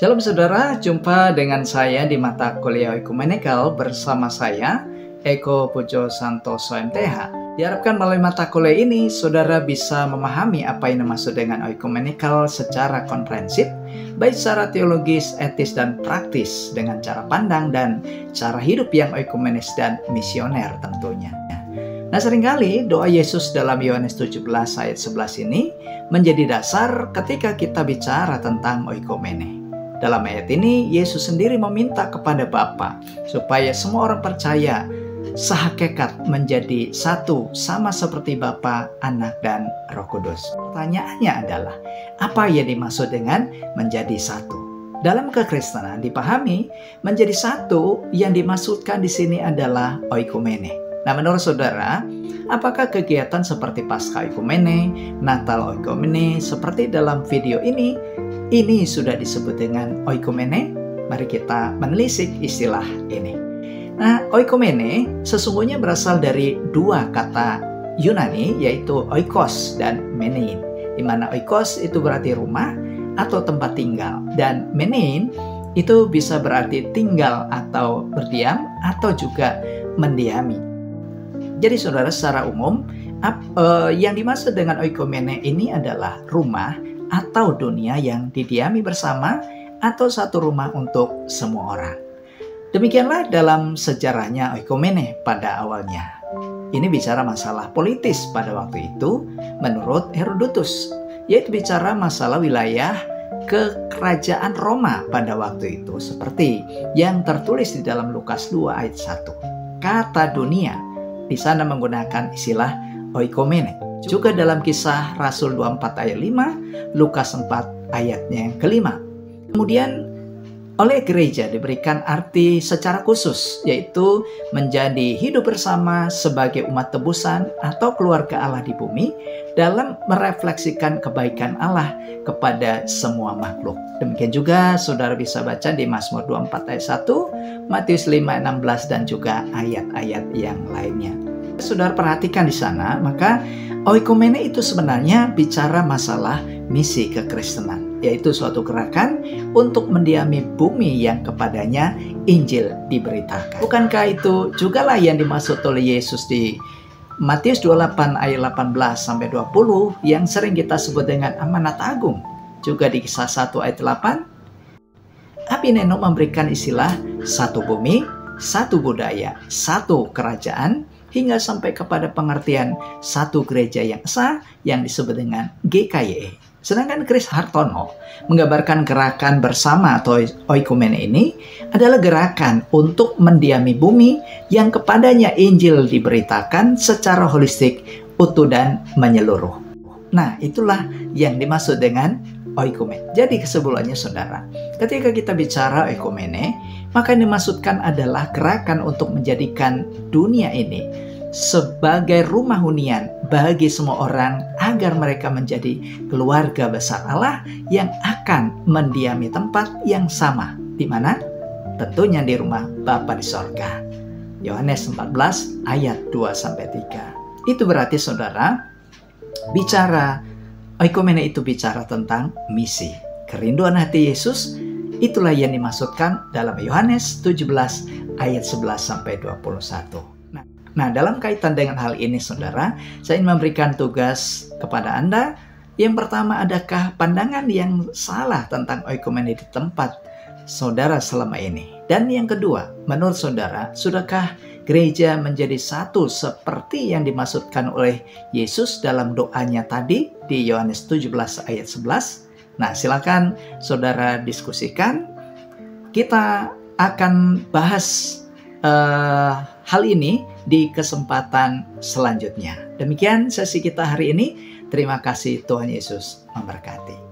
Shalom saudara, jumpa dengan saya di mata kuliah Ekumenikal bersama saya, Eko Pujo Santoso MTH. Diharapkan melalui mata kuliah ini, saudara bisa memahami apa yang dimaksud dengan Ekumenikal secara komprehensif, baik secara teologis, etis, dan praktis, dengan cara pandang dan cara hidup yang ekumenis dan misioner tentunya. Nah, seringkali doa Yesus dalam Yohanes 17 ayat 11 ini menjadi dasar ketika kita bicara tentang oikumene. Dalam ayat ini, Yesus sendiri meminta kepada Bapa supaya semua orang percaya sehakikat menjadi satu sama seperti Bapa, Anak, dan Roh Kudus. Pertanyaannya adalah, apa yang dimaksud dengan menjadi satu? Dalam kekristenan dipahami menjadi satu yang dimaksudkan di sini adalah oikumene. Nah, menurut saudara, apakah kegiatan seperti Paskah Oikumene, Natal Oikumene, seperti dalam video ini sudah disebut dengan Oikumene? Mari kita menelisik istilah ini. Nah, Oikumene sesungguhnya berasal dari dua kata Yunani, yaitu oikos dan menein. Di mana oikos itu berarti rumah atau tempat tinggal, dan menein itu bisa berarti tinggal atau berdiam atau juga mendiami. Jadi saudara, secara umum yang dimaksud dengan oikumene ini adalah rumah atau dunia yang didiami bersama atau satu rumah untuk semua orang. Demikianlah dalam sejarahnya oikumene pada awalnya. Ini bicara masalah politis pada waktu itu menurut Herodotus, yaitu bicara masalah wilayah kekerajaan Roma pada waktu itu, seperti yang tertulis di dalam Lukas 2 ayat 1. Kata dunia di sana menggunakan istilah oikumene. Juga dalam Kisah Rasul 24 ayat 5, Lukas 4 ayatnya yang kelima. Kemudian oleh gereja diberikan arti secara khusus, yaitu menjadi hidup bersama sebagai umat tebusan atau keluarga Allah di bumi dalam merefleksikan kebaikan Allah kepada semua makhluk. Demikian juga saudara bisa baca di Mazmur 24 ayat 1, Matius 5 ayat 16, dan juga ayat-ayat yang lainnya. Saudara perhatikan di sana, maka oikumene itu sebenarnya bicara masalah misi kekristenan, yaitu suatu gerakan untuk mendiami bumi yang kepadanya Injil diberitakan. Bukankah itu jugalah yang dimaksud oleh Yesus di Matius 28 ayat 18-20 yang sering kita sebut dengan amanat agung? Juga di Kisah 1 ayat 8, Abineno memberikan istilah satu bumi, satu budaya, satu kerajaan, hingga sampai kepada pengertian satu gereja yang esa yang disebut dengan GKY. Sedangkan Chris Hartono menggambarkan gerakan bersama atau oikumene ini adalah gerakan untuk mendiami bumi yang kepadanya Injil diberitakan secara holistik, utuh, dan menyeluruh. Nah, itulah yang dimaksud dengan oikumene. Jadi kesimpulannya saudara, ketika kita bicara oikumene, maka yang dimaksudkan adalah gerakan untuk menjadikan dunia ini sebagai rumah hunian bagi semua orang agar mereka menjadi keluarga besar Allah yang akan mendiami tempat yang sama. Di mana? Tentunya di rumah Bapa di sorga. Yohanes 14 ayat 2-3. Itu berarti saudara, bicara oikumene itu bicara tentang misi. Kerinduan hati Yesus, itulah yang dimaksudkan dalam Yohanes 17 ayat 11-21. Nah, dalam kaitan dengan hal ini saudara, saya ingin memberikan tugas kepada Anda. Yang pertama, adakah pandangan yang salah tentang oikumene di tempat saudara selama ini? Dan yang kedua, menurut saudara, sudahkah gereja menjadi satu seperti yang dimaksudkan oleh Yesus dalam doanya tadi di Yohanes 17 ayat 11? Nah, silakan saudara diskusikan. Kita akan bahas hal ini di kesempatan selanjutnya. Demikian sesi kita hari ini. Terima kasih, Tuhan Yesus memberkati.